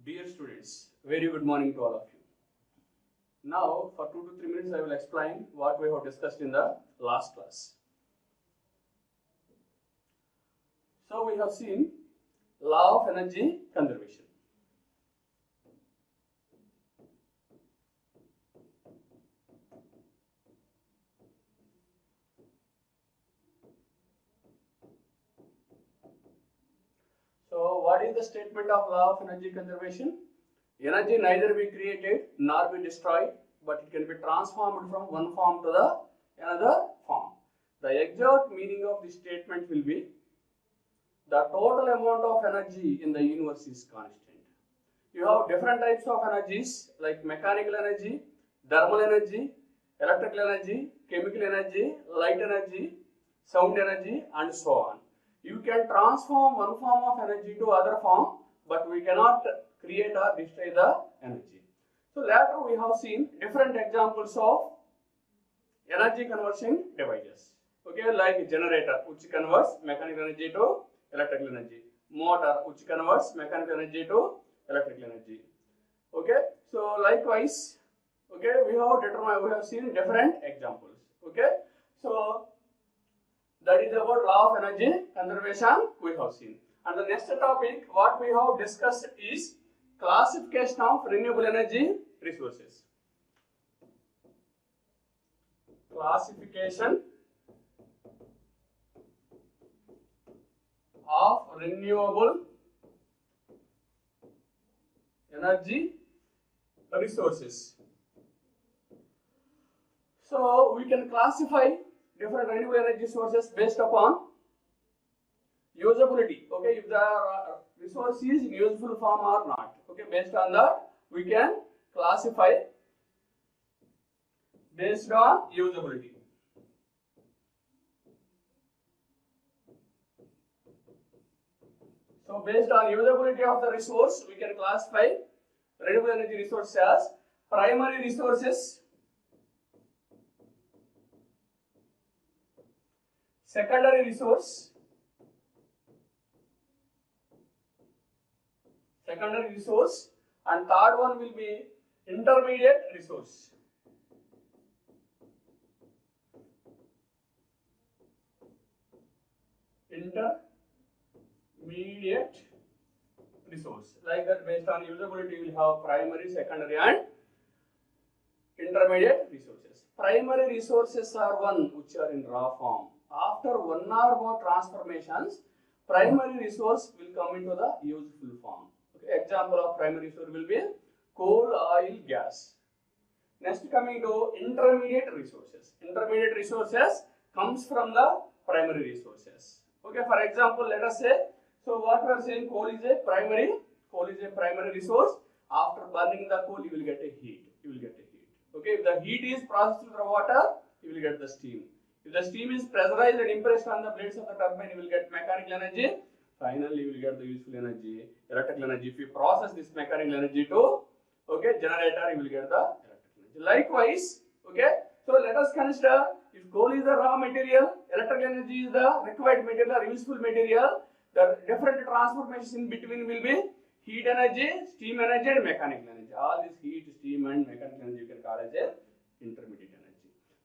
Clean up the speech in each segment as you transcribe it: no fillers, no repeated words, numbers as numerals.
Dear students, very good morning to all of you. Now, for 2 to 3 minutes, I will explain what we have discussed in the last class. So, we have seen law of energy conservation. So, what is the statement of law of energy conservation? Energy neither be created nor be destroyed, but it can be transformed from one form to the another form. The exact meaning of this statement will be the total amount of energy in the universe is constant. You have different types of energies like mechanical energy, thermal energy, electrical energy, chemical energy, light energy, sound energy, and so on. You can transform one form of energy to other form, but we cannot create or destroy the energy. So later we have seen different examples of energy conversion devices. Okay, like generator, which converts mechanical energy to electrical energy. Motor, which converts mechanical energy to electrical energy. Okay, so likewise, okay, we have seen different examples. Okay, so that is about law of energy conservation we have seen. And the next topic what we have discussed is classification of renewable energy resources. Classification of renewable energy resources. So we can classify different renewable energy sources based upon usability. Okay, if the resource is in useful form or not. Okay, based on that we can classify based on usability. So based on usability of the resource, we can classify renewable energy resources as primary resources, secondary resource, and third one will be intermediate resource. Intermediate resource. Like that, based on usability, we will have primary, secondary, and intermediate resources. Primary resources are one which are in raw form. After one or more transformations, primary resource will come into the useful form. Okay, example of primary resource will be coal, oil, gas. Next, coming to intermediate resources. Intermediate resources comes from the primary resources. Okay, for example, let us say, so what we are saying, coal is a primary resource. After burning the coal, you will get a heat. Okay, if the heat is processed through the water, you will get the steam. If the steam is pressurized and impressed on the blades of the turbine, you will get mechanical energy. Finally, you will get the useful energy, electrical energy. If you process this mechanical energy to, okay, generator, you will get the electrical energy. Likewise, okay, so let us consider if coal is the raw material, electrical energy is the required material or useful material, the different transformations in between will be heat energy, steam energy, and mechanical energy. All this heat, steam, and mechanical energy you can call as a intermediate energy.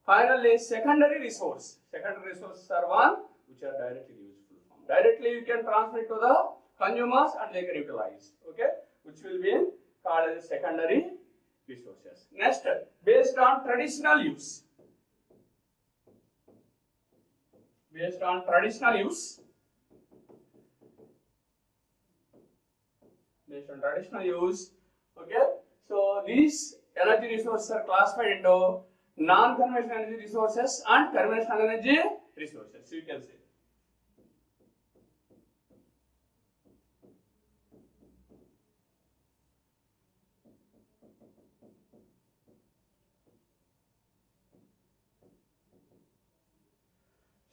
Finally, secondary resource. Secondary resources are one which are directly useful form. Directly you can transfer it to the consumers and they can utilize. Okay, which will be called as secondary resources. Next, based on traditional use. Based on traditional use. Okay, so these energy resources are classified into non-conventional energy resources and conventional energy resources. So you can say.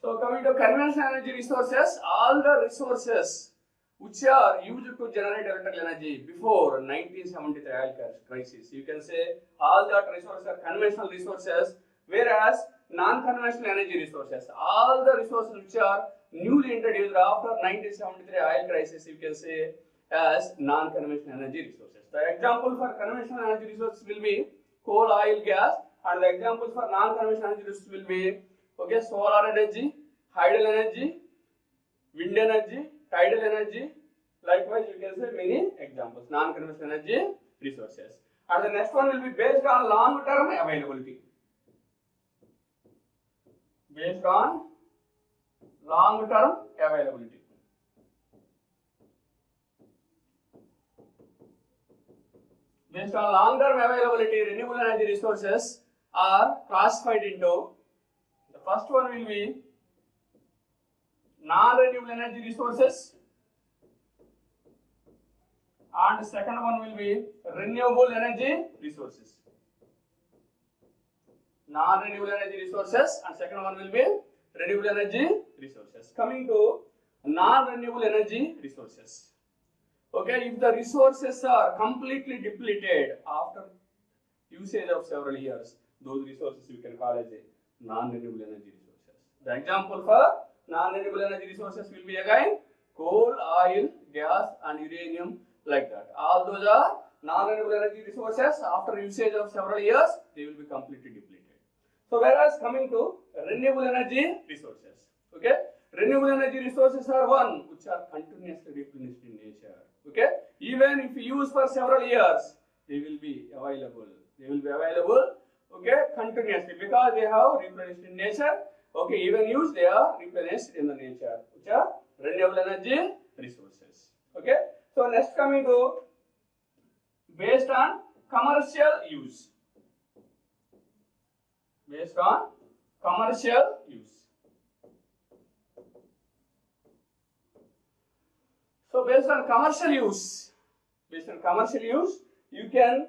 So coming to conventional energy resources, all the resources which are used to generate electrical energy before 1973 oil crisis. You can say all that resources are conventional resources, whereas non-conventional energy resources, all the resources which are newly introduced after 1973 oil crisis, you can say as non-conventional energy resources. The example for conventional energy resources will be coal, oil, gas, and the examples for non-conventional energy resources will be okay solar energy, hydel energy, wind energy, tidal energy. Likewise, you can say many examples non-conventional energy resources. And the next one will be based on long-term availability. Based on long-term availability. Based on long-term availability, renewable energy resources are classified into, the first one will be non-renewable energy resources, and the second one will be renewable energy resources. Non-renewable energy resources, and second one will be renewable energy resources. Coming to non-renewable energy resources. Okay, if the resources are completely depleted after usage of several years, those resources you can call as a non-renewable energy resources. The example for non-renewable energy resources will be again coal, oil, gas, and uranium, like that. All those are non-renewable energy resources. After usage of several years, they will be completely depleted. So, whereas coming to renewable energy resources, okay, renewable energy resources are one which are continuously replenished in nature. Okay, even if you use for several years, they will be available. They will be available, okay, continuously because they have replenished in nature. Okay, even used, they are replenished in the nature, which are renewable energy resources. Okay, so next coming to based on commercial use. Based on commercial use. So based on commercial use, you can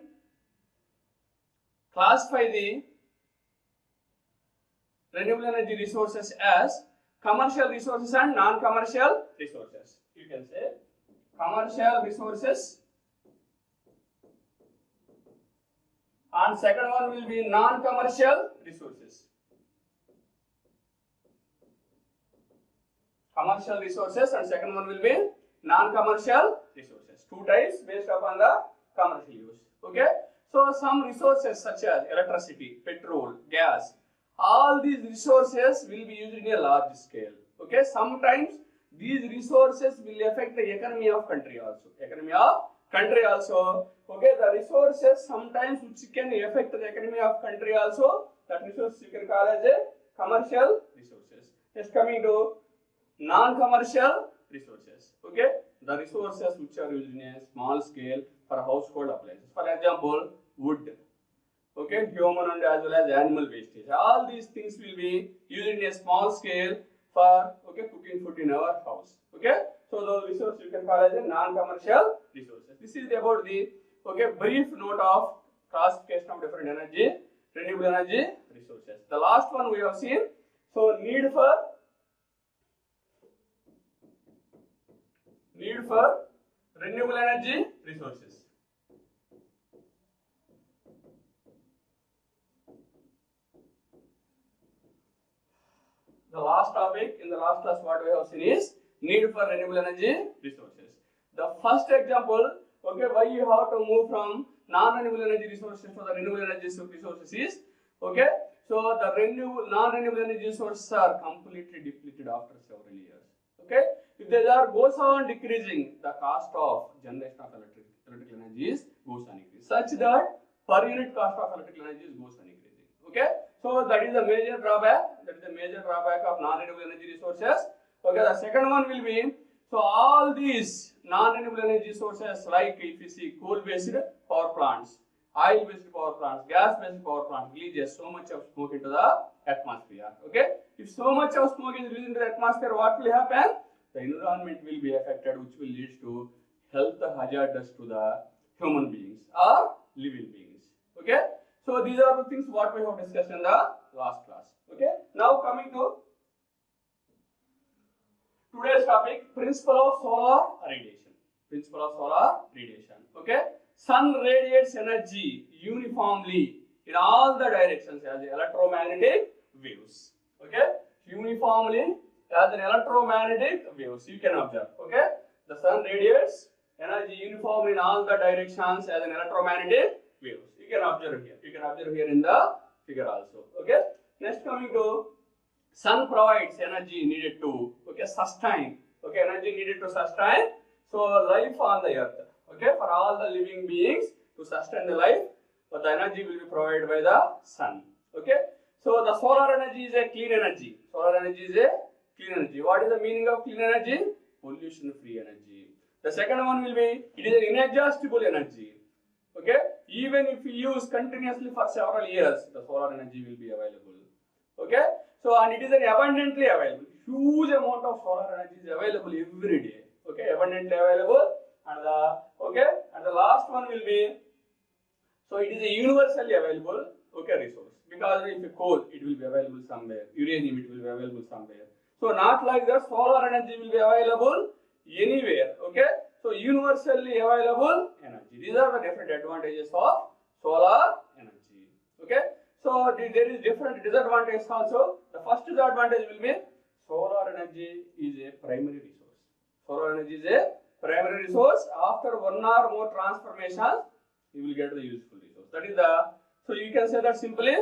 classify the renewable energy resources as commercial resources and non-commercial resources. You can say commercial resources, and second one will be non-commercial resources. Commercial resources, and second one will be non-commercial resources. Two types based upon the commercial use. Okay. So some resources such as electricity, petrol, gas, all these resources will be used in a large scale. Okay. Sometimes these resources will affect the economy of country also. Okay. The resources sometimes which can affect the economy of country also. That resources you can call as a commercial resources. Just coming to non-commercial resources. Okay, the resources which are used in a small scale for household appliances. For example, wood. Okay, human and as well as animal wastage. All these things will be used in a small scale for cooking food in our house. Okay, so those resources you can call as a non-commercial resources. This is about the brief note of classification of different renewable energy resources. The last one we have seen. So need for renewable energy resources. The last topic in the last class what we have seen is need for renewable energy resources. The first example, why you have to move from non-renewable energy resources to the renewable energy resources is, so the non-renewable energy resources are completely depleted after several years. Okay, if they goes on decreasing, the cost of generation of electrical energy goes on increasing, such that per unit cost of electrical energy goes on increasing. Okay, so that is the major drawback. Of non-renewable energy resources. Okay, the second one will be, so all these non-renewable energy sources like if you see coal-based power plants, oil-based power plants, gas-based power plants releases so much of smoke into the atmosphere. Okay, if so much of smoke is released into the atmosphere, what will happen? The environment will be affected, which will lead to health hazards to the human beings or living beings. Okay, so these are the things what we have discussed in the last class. Okay, now coming to today's topic, principle of solar radiation. Okay, sun radiates energy uniformly in all the directions as electromagnetic waves. Okay, uniformly as an electromagnetic waves you can observe. Okay, the sun radiates energy uniform in all the directions as an electromagnetic waves. You can observe here. You can observe here in the figure also. Okay. Next, coming to sun provides energy needed to sustain. Okay, energy needed to sustain. So life on the earth. Okay, for all the living beings to sustain the life, but the energy will be provided by the sun. Okay. So the solar energy is a clean energy. Solar energy is a clean energy. What is the meaning of clean energy? Pollution-free energy. The second one will be, it is an inexhaustible energy. Okay, even if we use continuously for several years, the solar energy will be available. Okay, so and it is an abundantly available. Huge amount of solar energy is available every day. Okay, abundantly available, and the last one will be, so it is a universally available resource, because if coal, it will be available somewhere, uranium, it will be available somewhere. So not like that, solar energy will be available anywhere. Okay, so universally available energy. These are the different advantages of solar energy. Okay, so there is different disadvantages also. The first disadvantage will be, solar energy is a primary resource. Solar energy is a primary resource. After one or more transformations, you will get the useful resource. That is the, so you can say that simply,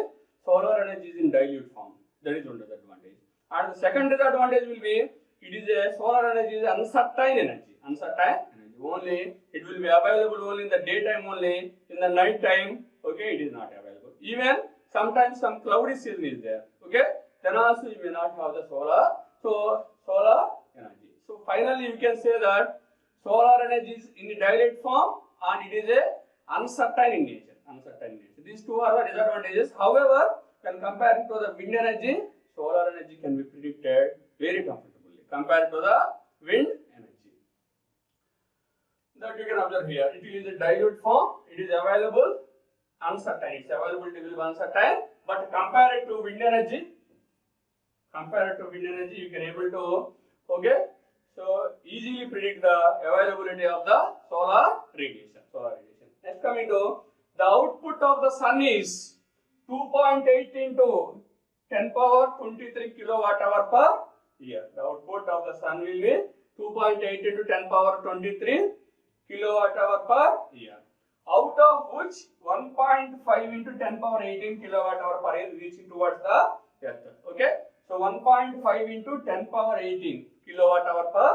solar energy is in dilute form. That is one disadvantage. And the second disadvantage will be, it is a, solar energy is uncertain energy. Uncertain energy. Only, it will be available only in the daytime only. In the night time, okay, it is not available. Even sometimes some cloudy season is there. Okay, then also you may not have the solar. So solar energy. So finally, you can say that solar energy is in the dilute form and it is a uncertain in nature. Uncertain in nature. These two are the disadvantages. However, when compared to the wind energy, solar energy can be predicted very comfortably compared to the wind energy. That you can observe here. It is a dilute form. It is available uncertain. Its availability will be uncertain. But compared to wind energy, you can able to so easily predict the availability of the solar radiation. Next, coming to the output of the sun is 2.8 into 10 power 23 kilowatt hour per year. The output of the sun will be 2.8 into 10 power 23 kilowatt hour per year. Out of which 1.5 into 10 power 18 kilowatt hour per year reaching towards the earth. Okay. So 1.5 into 10 power 18 kilowatt hour per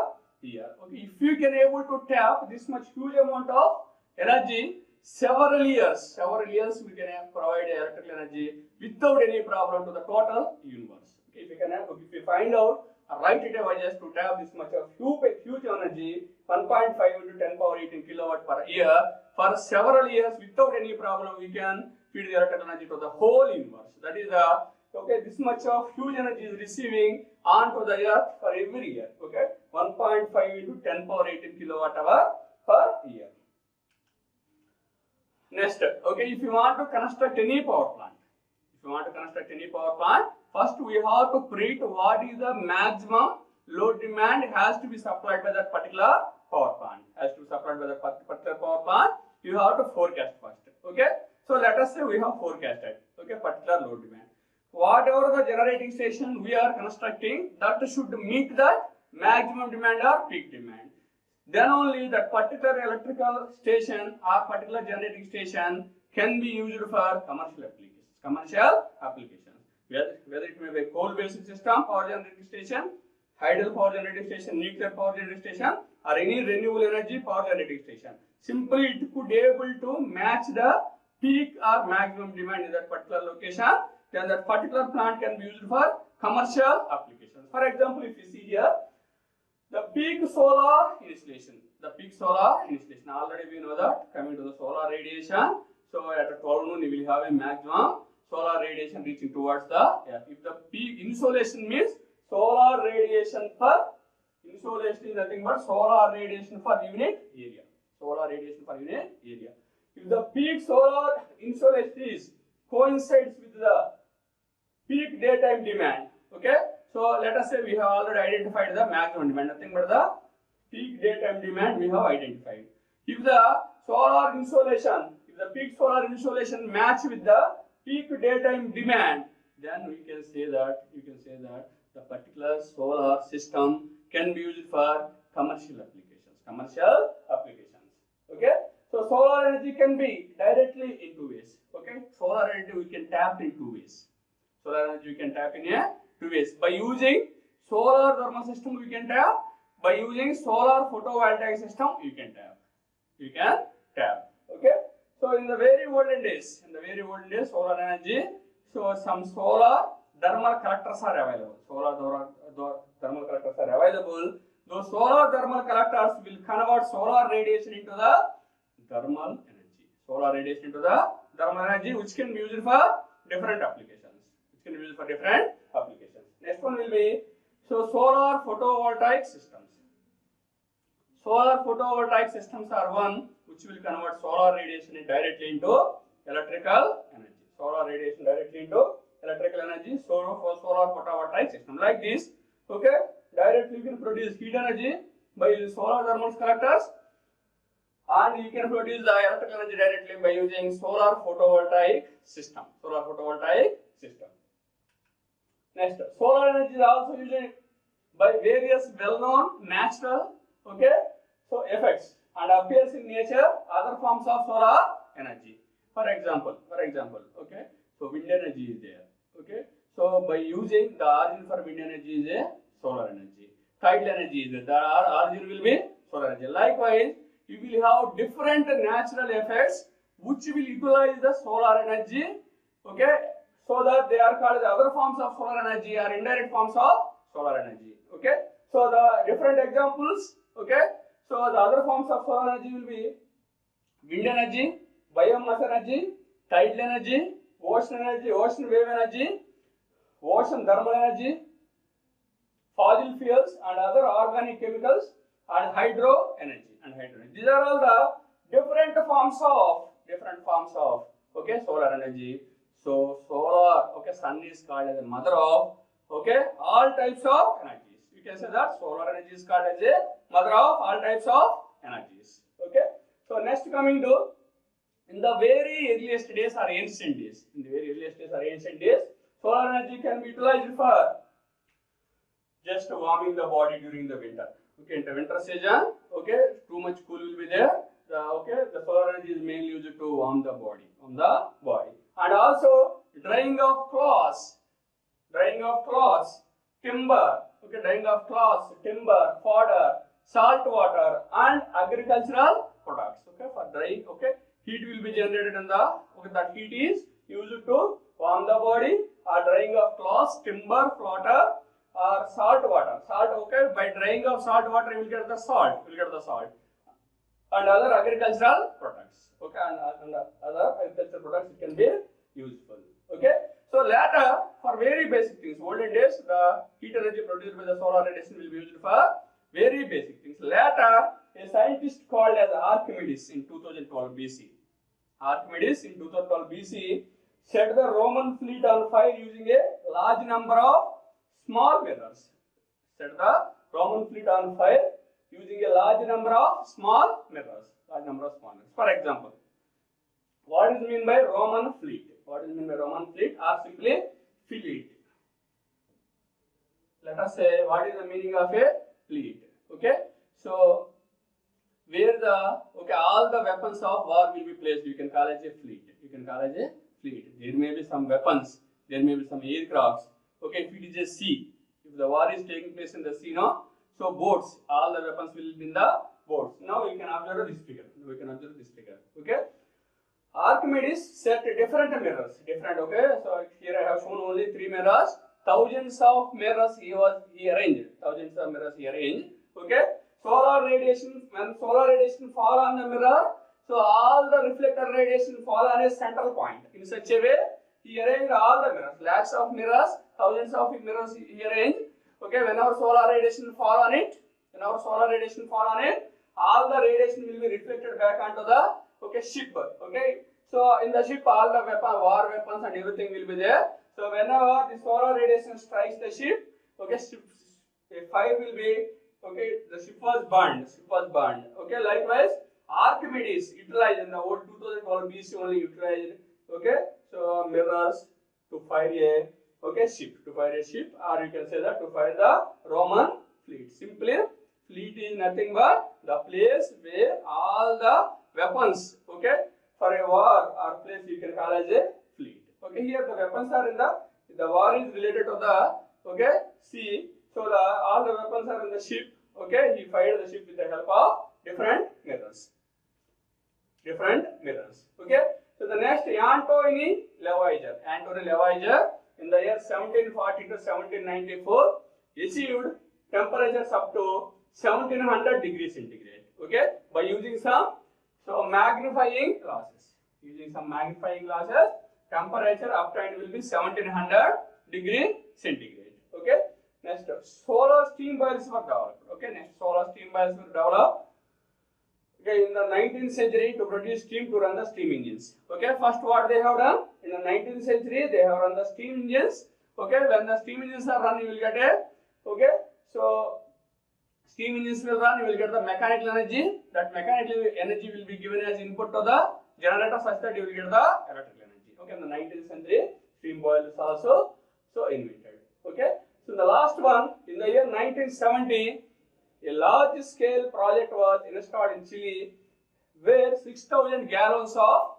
year. Okay. If you can able to tap this much huge amount of energy, several years we can provide electrical energy without any problem to the total universe. Okay. If you find out right devices to tap this much of huge energy, 1.5 into 10 power 18 kilowatt per year for several years without any problem, we can feed the electrical energy to the whole universe. That is the this much of huge energy is receiving onto the earth for every year. Okay, 1.5 into 10 power 18 kilowatt hour per year. Next, if you want to construct any power plant, first we have to predict what is the maximum load demand has to be supplied by that particular power plant. You have to forecast first. Okay, so let us say we have forecasted particular load demand. Whatever the generating station we are constructing, that should meet that maximum demand or peak demand. Then only that particular electrical station or particular generating station can be used for commercial applications. Whether it may be a coal-based system, power generating station, hydel power generating station, nuclear power generating station, or any renewable energy power generating station. Simply it could be able to match the peak or maximum demand in that particular location. Then that particular plant can be used for commercial applications. For example, if you see here, the peak solar installation. Already we know that coming to the solar radiation. So at 12 noon, you will have a maximum solar radiation reaching towards the earth. If the peak insolation means solar radiation is nothing but solar radiation per unit area. If the peak solar insolation coincides with the peak daytime demand, okay, so let us say we have already identified the maximum demand, nothing but the peak daytime demand we have identified. If the peak solar insolation match with the peak daytime demand, then we can say that the particular solar system can be used for commercial applications. Okay, so solar energy can be directly in two ways. Okay, solar energy we can tap in two ways. Solar energy we can tap in two ways. By using solar thermal system we can tap. By using solar photovoltaic system you can tap. You can tap. Okay, so in the very olden days, solar energy, so some solar thermal collectors are available. Thermal collectors are available. Those solar thermal collectors will convert solar radiation into the thermal energy. Solar radiation into the thermal energy, which can be used for different applications. Next one will be solar photovoltaic systems. Solar photovoltaic systems are one which will convert solar radiation directly into electrical energy. Solar radiation directly into electrical energy. Solar photovoltaic system like this. Okay, directly you can produce heat energy by using solar thermal collectors, and you can produce the electrical energy directly by using solar photovoltaic system. Next, solar energy is also used by various well-known natural effects and appears in nature other forms of solar energy. For example, wind energy is there. Okay, so by using the origin for wind energy is a solar energy. Tidal energy is there. The origin will be solar energy. Likewise, you will have different natural effects which will utilize the solar energy. Okay, so that they are called other forms of solar energy or indirect forms of solar energy. Okay, so the different examples. Okay, so the other forms of solar energy will be wind energy, biomass energy, tidal energy, ocean wave energy, ocean thermal energy, fossil fuels and other organic chemicals, and hydro energy. These are all the different forms of solar energy. So solar, sun is called as a mother of all types of energies. You can say that solar energy is called as a mother of all types of energies. Okay. So next coming to in the very earliest days or ancient days. Solar energy can be utilized for just warming the body during the winter. Okay, in the winter season, too much cool will be there. The solar energy is mainly used to warm the body. And also drying of cloths, timber, fodder, salt water, and agricultural products. For drying, heat will be generated in the that heat is used to warm the body, or drying of cloths, timber, fodder, or salt water. By drying of salt water, you will get the salt. And other agricultural products. And other agricultural products it can be useful. So later, for very basic things, olden days, the heat energy produced by the solar radiation will be used for very basic things. Later, a scientist called as Archimedes in 2012 BC set the Roman fleet on fire using a large number of small mirrors. Using a large number of small mirrors. For example, what is meant by Roman fleet? Or simply fleet. Let us say what is the meaning of a fleet. So where all the weapons of war will be placed, you can call it a fleet. There may be some weapons, there may be some aircrafts. If it is a sea, if the war is taking place in the sea, so boats, all the weapons will be in the boats. Now you can observe this figure. Archimedes set different mirrors. So here I have shown only 3 mirrors. Thousands of mirrors he arranged. Solar radiation, when solar radiation fall on the mirror, so all the reflected radiation fall on a central point. In such a way, he arranged all the mirrors, lakhs of mirrors, thousands of mirrors he arranged. Whenever solar radiation fall on it, all the radiation will be reflected back onto the ship. So in the ship, all the war weapons and everything will be there. So whenever the solar radiation strikes the ship, a fire will be the ship was burned. Likewise, Archimedes utilized in the old 2012 BC only utilized so mirrors to fire a ship, or you can say that to fire the Roman fleet. Simply, fleet is nothing but the place where all the weapons, okay, for a war or place you can call as a fleet. Okay, here the weapons are in the war is related to the, okay, sea. So all the weapons are in the ship. Okay, he fired the ship with the help of different mirrors. Okay, so the next, Antony Lavoisier. Antony Lavoisier in the year 1740 to 1794 achieved temperatures up to 1700 degrees centigrade. Okay, by using some magnifying glasses. Temperature obtained will be 1700 degree centigrade. Okay, next, solar steam boilers were developed. Okay, next, solar steam boilers were developed. Okay, in the 19th century to produce steam to run the steam engines. Okay, first what they have done in the 19th century, they have run the steam engines. Okay, when the steam engines are run, you will get a, okay, so steam engines will run, you will get the mechanical energy. That mechanical energy will be given as input to the generator such that you will get the electrical energy. Okay, in the 19th century, steam boilers also invented. Okay, so the last one in the year 1970. A large-scale project was installed in Chile, where 6,000 gallons of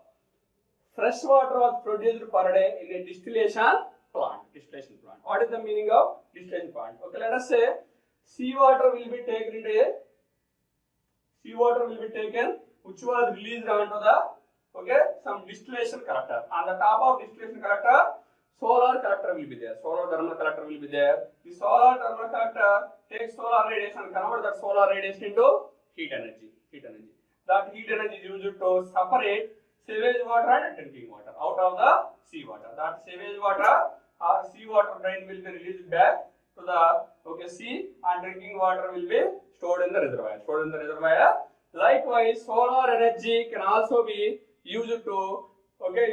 fresh water was produced per day in a distillation plant. What is the meaning of distillation plant? Okay, let us say seawater will be taken which was released onto the some distillation collector. On the top of distillation collector, solar collector will be there. Solar thermal collector will be there. The solar thermal collector takes solar radiation and convert that solar radiation into heat energy. That heat energy is used to separate sewage water and drinking water out of the seawater. That sewage water or seawater drain will be released back to the sea, and drinking water will be stored in the reservoir. Likewise, solar energy can also be used to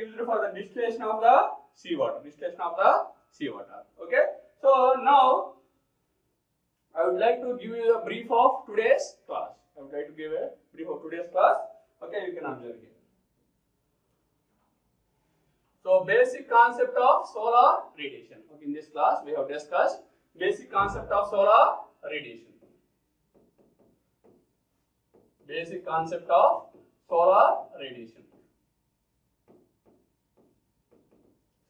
used for the distillation of the seawater. Okay, so now I would like to give you a brief of today's class. Okay, you can observe here. So, basic concept of solar radiation. Okay, in this class we have discussed basic concept of solar radiation.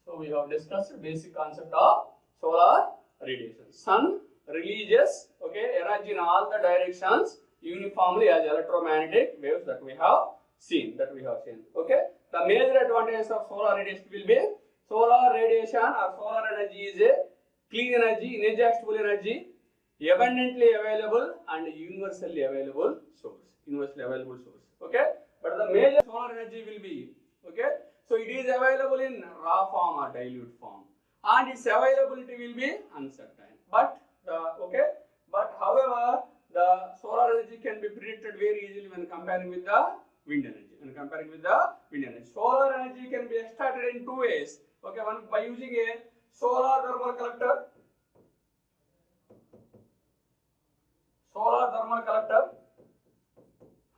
So we have discussed basic concept of solar radiation. Sun releases energy in all the directions uniformly as electromagnetic waves that we have seen. Okay, the major advantages of solar radiation will be solar radiation or solar energy is a clean energy, inexhaustible energy, abundantly available and universally available source. Okay, but the major solar energy will be so it is available in raw form or dilute form, and its availability will be uncertain. But however, the solar energy can be predicted very easily when comparing with the wind energy. Solar energy can be extracted in two ways. Okay, one by using a solar thermal collector.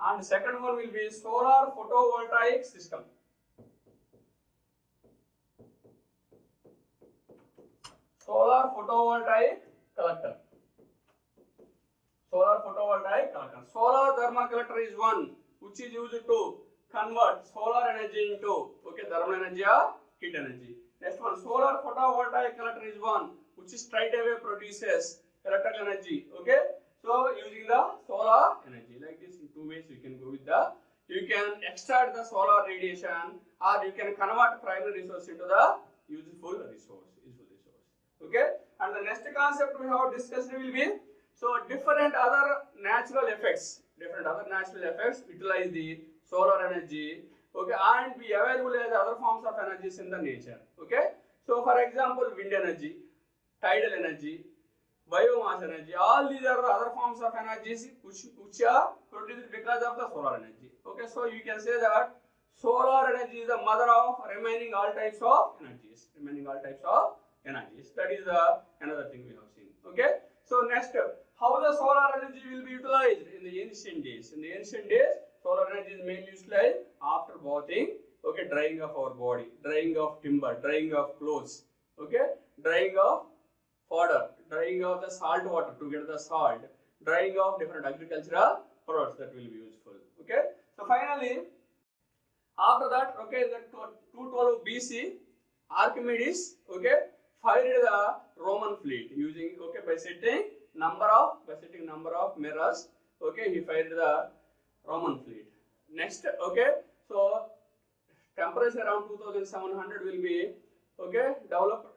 And second one will be solar photovoltaic system. Solar photovoltaic collector. Solar thermal collector is one which is used to convert solar energy into thermal energy or heat energy. Next one, solar photovoltaic collector is one which straight away produces electrical energy. Okay, so using the solar energy like this, in two ways you can go with you can extract the solar radiation, or you can convert primary resource into the useful resource. Okay, and the next concept we have discussed will be different other natural effects utilize the solar energy and be available as other forms of energies in the nature. Okay, so for example, wind energy, tidal energy, biomass energy, all these are the other forms of energies which are produced because of the solar energy. Okay, so you can say that solar energy is the mother of remaining all types of energies. That is another thing we have seen. Okay, so next, how the solar energy will be utilized in the ancient days? Solar energy is mainly utilized after bathing, drying of our body, drying of timber, drying of clothes, drying of fodder, drying of the salt water to get the salt, drying of different agricultural products that will be useful. Okay, So finally, after that, okay, the 212 BC, Archimedes, okay, fired the Roman fleet using, okay, by setting number of mirrors, okay, he fired the Roman fleet. Next, okay, so temperature around 2700 will be, okay, developed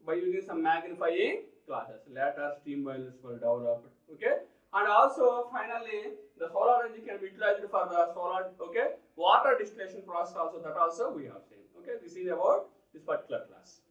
by using some magnifying glasses. Later steam boilers were developed, okay, and also finally the solar energy can be utilized for the solar, okay, water distillation process also, that also we have seen. Okay, this is about this particular class.